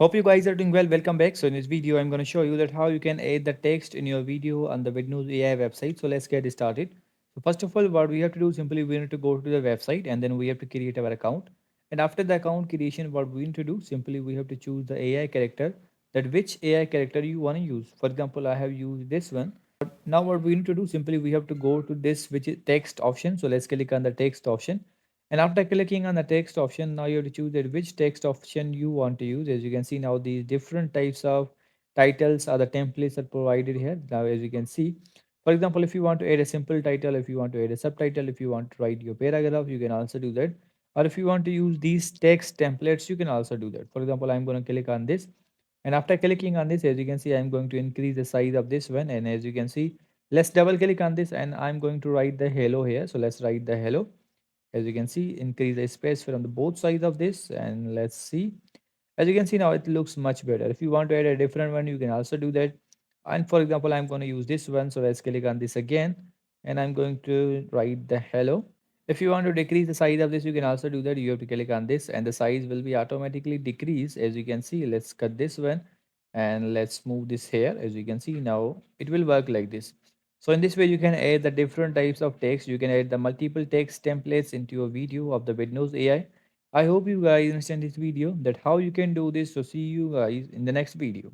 Hope you guys are doing well. Welcome back. So in this video, I'm going to show you that how you can add the text in your video on the Vidnoz AI website. So let's get started. So first of all, what we have to do simply we need to go to the website and then we have to create our account. And after the account creation, what we need to do simply we have to choose the AI character that which AI character you want to use. For example, I have used this one. Now what we need to do simply we have to go to this which is text option. So let's click on the text option, and after clicking on the text option, now you have to choose that which text option you want to use. As you can see now, these different types of titles are the templates are provided here. Now, as you can see, for example, if you want to add a simple title, if you want to add a subtitle, if you want to write your paragraph, you can also do that. Or if you want to use these text templates, you can also do that. For example, I'm going to click on this. And after clicking on this, as you can see, I'm going to increase the size of this one. And as you can see, let's double click on this and I'm going to write the hello here. So let's write the hello. As you can see, increase the space from the both sides of this, and let's see. As you can see now, it looks much better. If you want to add a different one, you can also do that. And for example, I'm going to use this one, so let's click on this again, and I'm going to write the hello. If you want to decrease the size of this, you can also do that. You have to click on this and the size will be automatically decreased. As you can see, let's cut this one and let's move this here. As you can see now, it will work like this. So in this way, you can add the different types of text. You can add the multiple text templates into your video of the Vidnoz AI. I hope you guys understand this video that how you can do this. So see you guys in the next video.